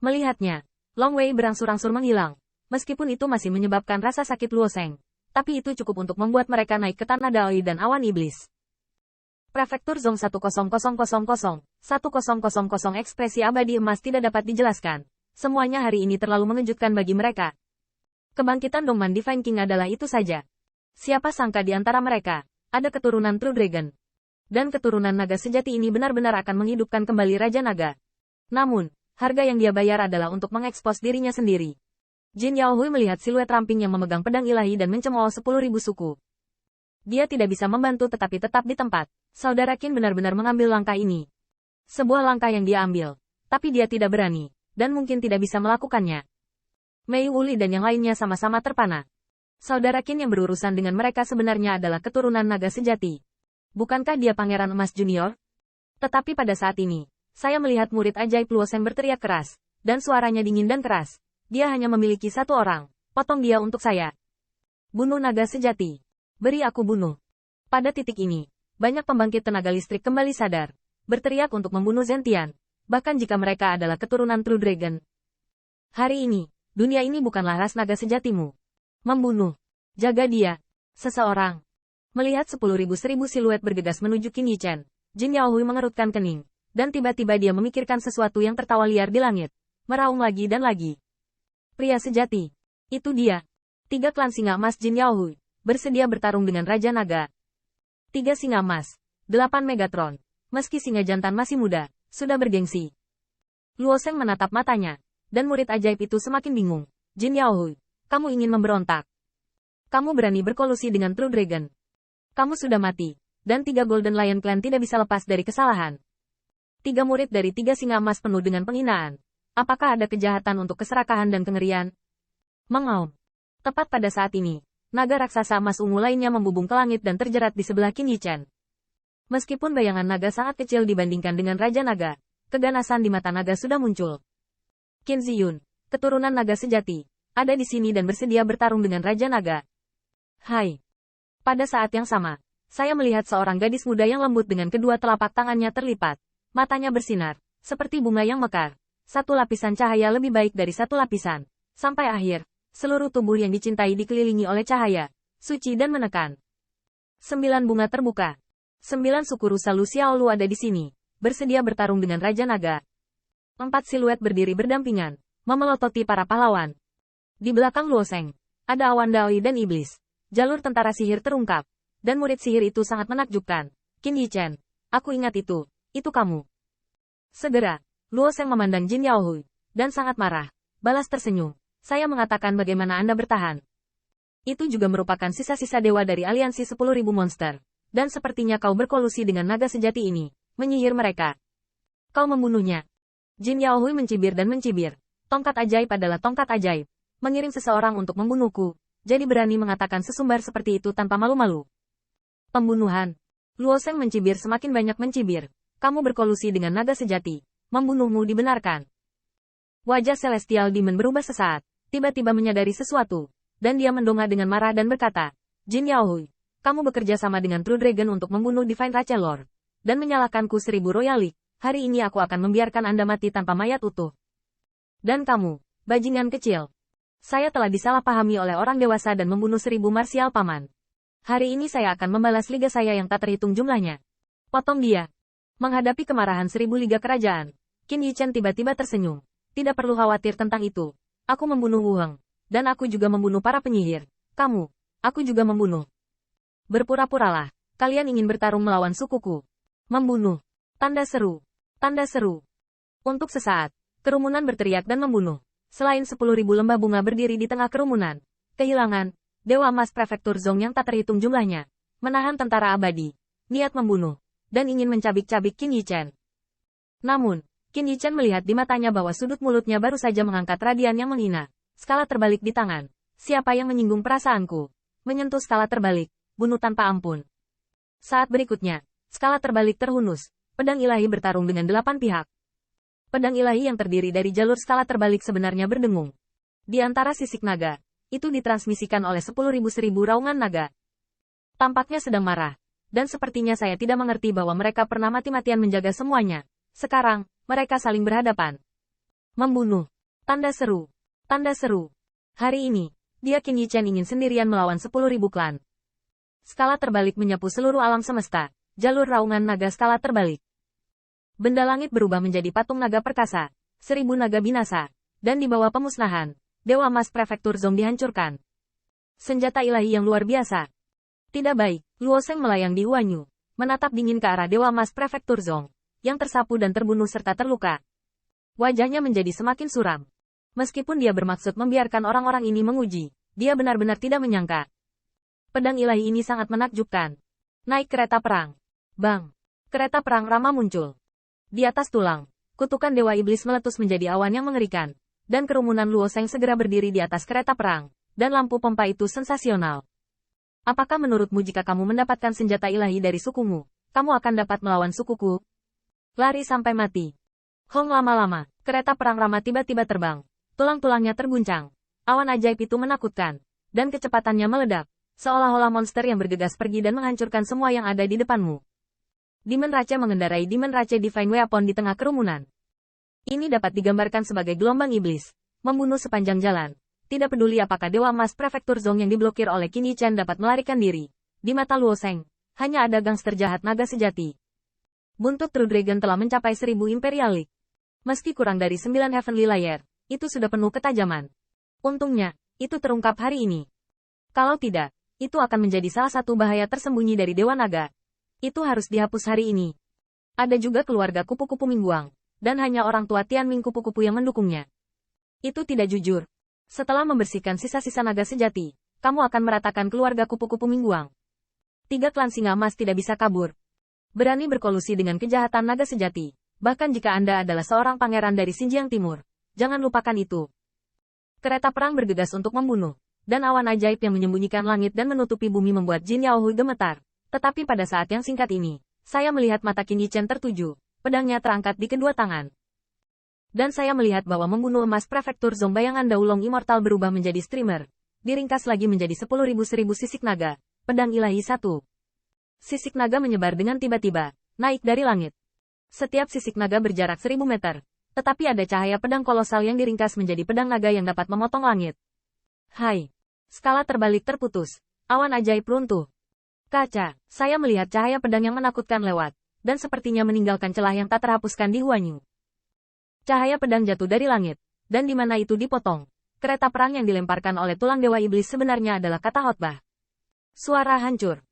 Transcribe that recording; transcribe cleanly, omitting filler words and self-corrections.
Melihatnya, Long Wei berangsur-angsur menghilang. Meskipun itu masih menyebabkan rasa sakit Luo Sheng, tapi itu cukup untuk membuat mereka naik ke tanah Daoi dan awan iblis. Prefektur Zong 10000, 1000 ekspresi abadi emas tidak dapat dijelaskan. Semuanya hari ini terlalu mengejutkan bagi mereka. Kebangkitan Dongman Divine King adalah itu saja. Siapa sangka di antara mereka, ada keturunan True Dragon. Dan keturunan naga sejati ini benar-benar akan menghidupkan kembali Raja Naga. Namun, harga yang dia bayar adalah untuk mengekspos dirinya sendiri. Jin Yaohui melihat siluet ramping yang memegang pedang ilahi dan mencemooh 10.000 suku. Dia tidak bisa membantu tetapi tetap di tempat. Saudara Qin benar-benar mengambil langkah ini. Sebuah langkah yang dia ambil, tapi dia tidak berani, dan mungkin tidak bisa melakukannya. Mei Wuli dan yang lainnya sama-sama terpana. Saudara Qin yang berurusan dengan mereka sebenarnya adalah keturunan naga sejati. Bukankah dia Pangeran Emas Junior? Tetapi pada saat ini, saya melihat murid ajaib Luo Sheng berteriak keras, dan suaranya dingin dan keras. Dia hanya memiliki satu orang, potong dia untuk saya. Bunuh naga sejati. Beri aku bunuh. Pada titik ini, banyak pembangkit tenaga listrik kembali sadar, berteriak untuk membunuh Zentian, bahkan jika mereka adalah keturunan True Dragon. Hari ini, dunia ini bukanlah ras naga sejatimu. Membunuh. Jaga dia. Seseorang. Melihat 10.000 siluet bergegas menuju Qin Yichen, Jin Yaohui mengerutkan kening, dan tiba-tiba dia memikirkan sesuatu yang tertawa liar di langit. Meraung lagi dan lagi. Pria sejati. Itu dia. 3 klan singa emas Jin Yaohui, bersedia bertarung dengan Raja Naga. 3 singa emas. 8 Megatron. Meski singa jantan masih muda, sudah bergengsi. Luo Sheng menatap matanya, dan murid ajaib itu semakin bingung. Jin Yaohui, kamu ingin memberontak. Kamu berani berkolusi dengan True Dragon. Kamu sudah mati, dan 3 Golden Lion Clan tidak bisa lepas dari kesalahan. 3 murid dari 3 singa emas penuh dengan penghinaan. Apakah ada kejahatan untuk keserakahan dan kengerian? Mengaum. Tepat pada saat ini, naga raksasa emas ungu lainnya membubung ke langit dan terjerat di sebelah Qin Yichen. Meskipun bayangan naga sangat kecil dibandingkan dengan Raja Naga, keganasan di mata naga sudah muncul. Qin Ziyun, keturunan naga sejati, ada di sini dan bersedia bertarung dengan Raja Naga. Hai. Pada saat yang sama, saya melihat seorang gadis muda yang lembut dengan kedua telapak tangannya terlipat. Matanya bersinar, seperti bunga yang mekar. 1 lapisan cahaya lebih baik dari 1 lapisan. Sampai akhir, seluruh tubuh yang dicintai dikelilingi oleh cahaya, suci dan menekan. 9 bunga terbuka. 9 suku rusa Lu Xiaolu ada di sini, bersedia bertarung dengan Raja Naga. 4 siluet berdiri berdampingan, memelototi para pahlawan. Di belakang Luo Sheng, ada awan Daoi dan iblis. Jalur tentara sihir terungkap, dan murid sihir itu sangat menakjubkan. Qin Yichen, aku ingat itu kamu. Segera, Luo Sheng memandang Jin Yaohui, dan sangat marah. Balas tersenyum. Saya mengatakan bagaimana Anda bertahan. Itu juga merupakan sisa-sisa dewa dari aliansi 10.000 monster. Dan sepertinya kau berkolusi dengan naga sejati ini, menyihir mereka. Kau membunuhnya. Jin Yaohui mencibir dan mencibir. Tongkat ajaib adalah tongkat ajaib. Mengirim seseorang untuk membunuhku. Jadi berani mengatakan sesumbar seperti itu tanpa malu-malu. Pembunuhan. Luo Sheng mencibir semakin banyak mencibir. Kamu berkolusi dengan naga sejati. Membunuhmu dibenarkan. Wajah Celestial Demon berubah sesaat, tiba-tiba menyadari sesuatu, dan dia mendongak dengan marah dan berkata, Jin Yaohui, kamu bekerja sama dengan True Dragon untuk membunuh Divine Rachel Lord, dan menyalahkanku 1000 Royal League. Hari ini aku akan membiarkan Anda mati tanpa mayat utuh. Dan kamu, bajingan kecil. Saya telah disalahpahami oleh orang dewasa dan membunuh 1000 marsial paman. Hari ini saya akan membalas liga saya yang tak terhitung jumlahnya. Potong dia. Menghadapi kemarahan 1000 liga kerajaan, Qin Yichen tiba-tiba tersenyum. Tidak perlu khawatir tentang itu. Aku membunuh Wu Heng, dan aku juga membunuh para penyihir. Kamu, aku juga membunuh. Berpura-puralah, kalian ingin bertarung melawan sukuku. Membunuh. Tanda seru. Tanda seru. Untuk sesaat, kerumunan berteriak dan membunuh. Selain 10.000 lembah bunga berdiri di tengah kerumunan. Kehilangan, Dewa Emas Prefektur Zong yang tak terhitung jumlahnya. Menahan tentara abadi. Niat membunuh. Dan ingin mencabik-cabik Qin Yichen. Namun, Qin Yichen melihat di matanya bahwa sudut mulutnya baru saja mengangkat radian yang menghina. Skala terbalik di tangan. Siapa yang menyinggung perasaanku? Menyentuh skala terbalik. Bunuh tanpa ampun. Saat berikutnya, skala terbalik terhunus. Pedang ilahi bertarung dengan 8 pihak. Pedang ilahi yang terdiri dari jalur skala terbalik sebenarnya berdengung. Di antara sisik naga, itu ditransmisikan oleh 10.000 raungan naga. Tampaknya sedang marah. Dan sepertinya saya tidak mengerti bahwa mereka pernah mati-matian menjaga semuanya. Sekarang, mereka saling berhadapan. Membunuh. Tanda seru. Tanda seru. Hari ini, dia Qin Yichen ingin sendirian melawan 10.000 klan. Skala terbalik menyapu seluruh alam semesta. Jalur raungan naga skala terbalik. Benda langit berubah menjadi patung naga perkasa. 1000 naga binasa. Dan di bawah pemusnahan, Dewa Emas Prefektur Zong dihancurkan. Senjata ilahi yang luar biasa. Tidak baik, Luo Sheng melayang di Huanyu. Menatap dingin ke arah Dewa Emas Prefektur Zong. Yang tersapu dan terbunuh serta terluka. Wajahnya menjadi semakin suram. Meskipun dia bermaksud membiarkan orang-orang ini menguji, dia benar-benar tidak menyangka. Pedang ilahi ini sangat menakjubkan. Naik kereta perang. Bang! Kereta perang Rama muncul. Di atas tulang, kutukan Dewa Iblis meletus menjadi awan yang mengerikan. Dan kerumunan Luo Sheng segera berdiri di atas kereta perang. Dan lampu pompa itu sensasional. Apakah menurutmu jika kamu mendapatkan senjata ilahi dari sukumu, kamu akan dapat melawan sukuku? Lari sampai mati. Hong lama-lama, kereta perang Rama tiba-tiba terbang. Tulang-tulangnya terguncang. Awan ajaib itu menakutkan. Dan kecepatannya meledak. Seolah-olah monster yang bergegas pergi dan menghancurkan semua yang ada di depanmu. Demon Rache mengendarai Demon Rache Divine Weapon di tengah kerumunan. Ini dapat digambarkan sebagai gelombang iblis. Membunuh sepanjang jalan. Tidak peduli apakah Dewa Emas Prefektur Zong yang diblokir oleh Qin Yichen dapat melarikan diri. Di mata Luo Sheng, hanya ada gangster jahat naga sejati. Buntut True Dragon telah mencapai 1000 Imperial League. Meski kurang dari 9 Heavenly Layer, itu sudah penuh ketajaman. Untungnya, itu terungkap hari ini. Kalau tidak, itu akan menjadi salah satu bahaya tersembunyi dari Dewa Naga. Itu harus dihapus hari ini. Ada juga keluarga kupu-kupu Mingguang, dan hanya orang tua Tianming kupu-kupu yang mendukungnya. Itu tidak jujur. Setelah membersihkan sisa-sisa naga sejati, kamu akan meratakan keluarga kupu-kupu Mingguang. 3 klan singa emas tidak bisa kabur. Berani berkolusi dengan kejahatan naga sejati. Bahkan jika Anda adalah seorang pangeran dari Xinjiang Timur, jangan lupakan itu. Kereta perang bergegas untuk membunuh, dan awan ajaib yang menyembunyikan langit dan menutupi bumi membuat Jin Yaohui gemetar. Tetapi pada saat yang singkat ini, saya melihat mata Qin Yichen tertuju, pedangnya terangkat di kedua tangan. Dan saya melihat bahwa membunuh emas Prefektur Zong bayangan Daulong Immortal berubah menjadi streamer. Diringkas lagi menjadi 10.000 sisik naga, pedang ilahi 1. Sisik naga menyebar dengan tiba-tiba, naik dari langit. Setiap sisik naga berjarak 1000 meter. Tetapi ada cahaya pedang kolosal yang diringkas menjadi pedang naga yang dapat memotong langit. Hai! Skala terbalik terputus. Awan ajaib runtuh. Kaca, saya melihat cahaya pedang yang menakutkan lewat, dan sepertinya meninggalkan celah yang tak terhapuskan di Huanyu. Cahaya pedang jatuh dari langit, dan di mana itu dipotong. Kereta perang yang dilemparkan oleh tulang Dewa Iblis sebenarnya adalah kata khotbah. Suara hancur.